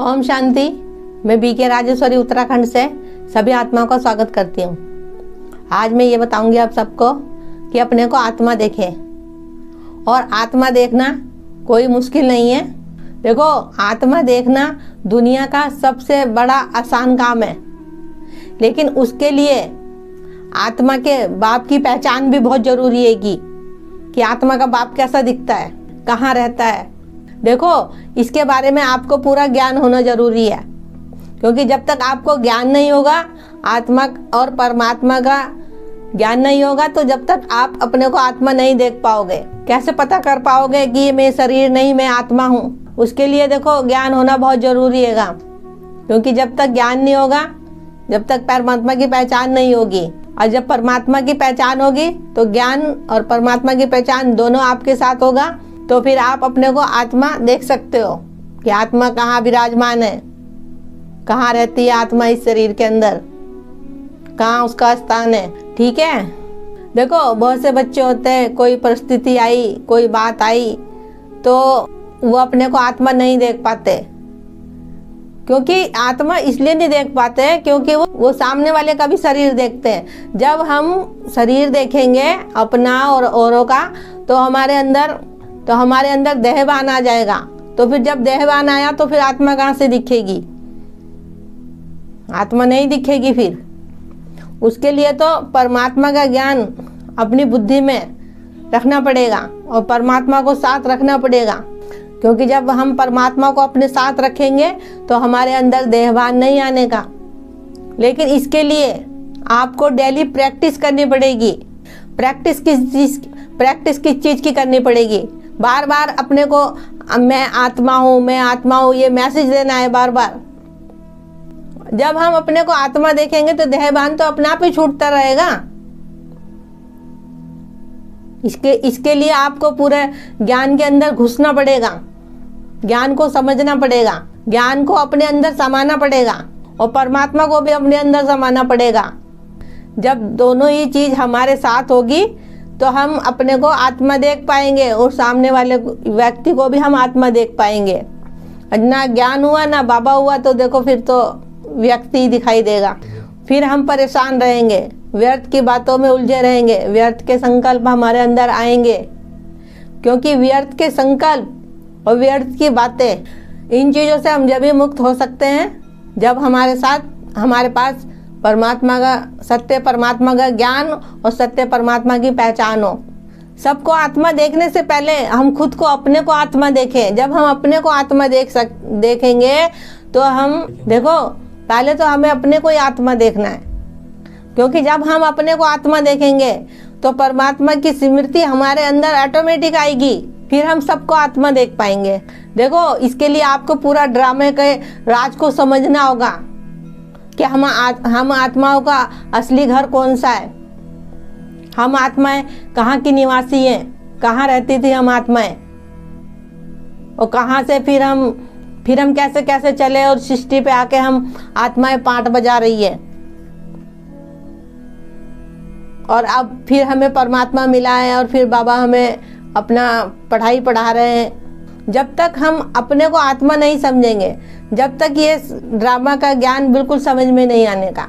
ओम शांति। मैं बीके राजेश्वरी उत्तराखंड से सभी आत्माओं का स्वागत करती हूँ। आज मैं ये बताऊंगी आप सबको कि अपने को आत्मा देखें। और आत्मा देखना कोई मुश्किल नहीं है। देखो, आत्मा देखना दुनिया का सबसे बड़ा आसान काम है, लेकिन उसके लिए आत्मा के बाप की पहचान भी बहुत जरूरी है कि आत्मा का बाप कैसा दिखता है, कहाँ रहता है। देखो, इसके बारे में आपको पूरा ज्ञान होना जरूरी है, क्योंकि जब तक आपको ज्ञान नहीं होगा, आत्मा और परमात्मा का ज्ञान नहीं होगा, तो जब तक आप अपने को आत्मा नहीं देख पाओगे। कैसे पता कर पाओगे कि ये मैं शरीर नहीं, मैं आत्मा हूँ? उसके लिए देखो, ज्ञान होना बहुत जरूरी है, क्योंकि जब तक ज्ञान नहीं होगा, जब तक परमात्मा की पहचान नहीं होगी, और जब परमात्मा की पहचान होगी तो ज्ञान और परमात्मा की पहचान दोनों आपके साथ होगा, तो फिर आप अपने को आत्मा देख सकते हो कि आत्मा कहाँ विराजमान है, कहाँ रहती है आत्मा इस शरीर के अंदर, कहाँ उसका स्थान है। ठीक है। देखो, बहुत से बच्चे होते हैं, कोई परिस्थिति आई, कोई बात आई, तो वो अपने को आत्मा नहीं देख पाते। क्योंकि आत्मा इसलिए नहीं देख पाते हैं क्योंकि वो सामने वाले का भी शरीर देखते हैं। जब हम शरीर देखेंगे अपना और औरों का, तो हमारे अंदर देहभान आ जाएगा। तो फिर जब देहभान आया तो फिर आत्मा कहाँ से दिखेगी? आत्मा नहीं दिखेगी। फिर उसके लिए तो परमात्मा का ज्ञान अपनी बुद्धि में रखना पड़ेगा और परमात्मा को साथ रखना पड़ेगा, क्योंकि जब हम परमात्मा को अपने साथ रखेंगे तो हमारे अंदर देहभान नहीं आने का। लेकिन इसके लिए आपको डेली प्रैक्टिस करनी पड़ेगी। प्रैक्टिस किस चीज़ की करनी पड़ेगी? बार बार अपने को मैं आत्मा हूँ ये मैसेज देना है बार बार। जब हम अपने को आत्मा देखेंगे तो देहभान तो अपने आप ही छूटता रहेगा। इसके लिए आपको पूरे ज्ञान के अंदर घुसना पड़ेगा, ज्ञान को समझना पड़ेगा, ज्ञान को अपने अंदर समाना पड़ेगा और परमात्मा को भी अपने अंदर समाना पड़ेगा। जब दोनों ही चीज हमारे साथ होगी तो हम अपने को आत्मा देख पाएंगे और सामने वाले व्यक्ति को भी हम आत्मा देख पाएंगे। ना ज्ञान हुआ ना बाबा हुआ तो देखो, फिर तो व्यक्ति ही दिखाई देगा। फिर हम परेशान रहेंगे, व्यर्थ की बातों में उलझे रहेंगे, व्यर्थ के संकल्प हमारे अंदर आएंगे, क्योंकि व्यर्थ के संकल्प और व्यर्थ की बातें, इन चीज़ों से हम जब भी मुक्त हो सकते हैं जब हमारे पास सत्य परमात्मा का ज्ञान और सत्य परमात्मा की पहचान हो। सबको आत्मा देखने से पहले हम खुद को, अपने को आत्मा देखें। जब हम अपने को आत्मा देखेंगे तो हम देखो, पहले तो हमें अपने को ही आत्मा देखना है, क्योंकि जब हम अपने को आत्मा देखेंगे तो परमात्मा की स्मृति हमारे अंदर ऑटोमेटिक आएगी। फिर हम सबको आत्मा देख पाएंगे। देखो, इसके लिए आपको पूरा ड्रामे के राज को समझना होगा कि हम आत्माओं का असली घर कौन सा है। हम आत्माएं कहाँ की निवासी हैं, कहाँ रहती थी हम आत्माएं, और कहाँ से फिर हम कैसे कैसे चले और सृष्टि पे आके हम आत्माएं पाठ बजा रही है। और अब फिर हमें परमात्मा मिला है और फिर बाबा हमें अपना पढ़ाई पढ़ा रहे हैं। जब तक हम अपने को आत्मा नहीं समझेंगे, जब तक ये ड्रामा का ज्ञान बिल्कुल समझ में नहीं आने का।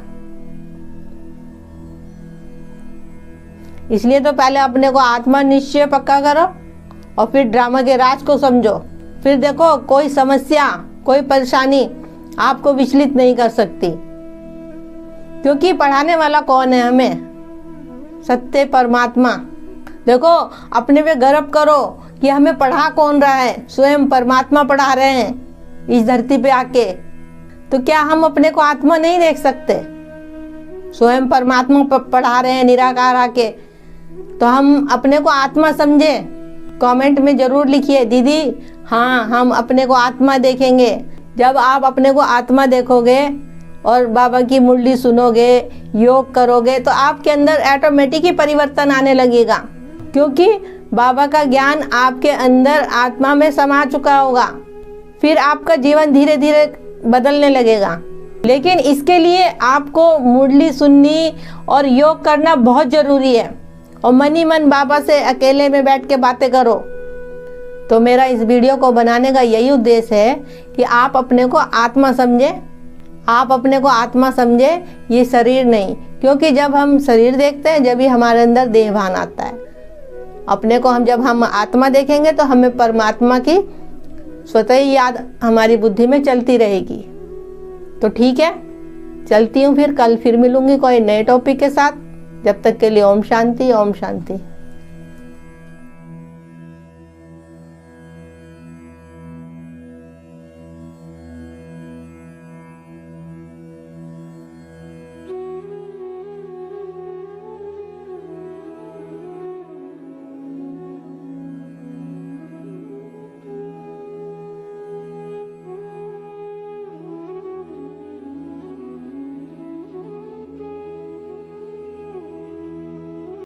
इसलिए तो पहले अपने को आत्मा निश्चय पक्का करो और फिर ड्रामा के राज को समझो। फिर देखो, कोई समस्या, कोई परेशानी आपको विचलित नहीं कर सकती, क्योंकि पढ़ाने वाला कौन है हमें? सत्य परमात्मा। देखो, अपने पे गर्व करो कि हमें पढ़ा कौन रहा है? स्वयं परमात्मा पढ़ा रहे हैं इस धरती पे आके। तो क्या हम अपने को आत्मा नहीं देख सकते? स्वयं परमात्मा पढ़ा रहे हैं निराकार आके, तो हम अपने को आत्मा समझे। कमेंट में जरूर लिखिए, दीदी हाँ, हम अपने को आत्मा देखेंगे। जब आप अपने को आत्मा देखोगे और बाबा की मुरली सुनोगे, योग करोगे, तो आपके अंदर ऑटोमेटिक ही परिवर्तन आने लगेगा, क्योंकि बाबा का ज्ञान आपके अंदर आत्मा में समा चुका होगा। फिर आपका जीवन धीरे धीरे बदलने लगेगा। लेकिन इसके लिए आपको मुरली सुननी और योग करना बहुत जरूरी है। और मन ही मन बाबा से अकेले में बैठ के बातें करो। तो मेरा इस वीडियो को बनाने का यही उद्देश्य है कि आप अपने को आत्मा समझें, आप अपने को आत्मा समझे, ये शरीर नहीं। क्योंकि जब हम शरीर देखते हैं जब ही हमारे अंदर देहभान आता है। अपने को जब हम आत्मा देखेंगे तो हमें परमात्मा की स्वतः ही याद हमारी बुद्धि में चलती रहेगी। तो ठीक है, चलती हूँ, फिर कल फिर मिलूंगी कोई नए टॉपिक के साथ। जब तक के लिए ओम शांति, ओम शांति।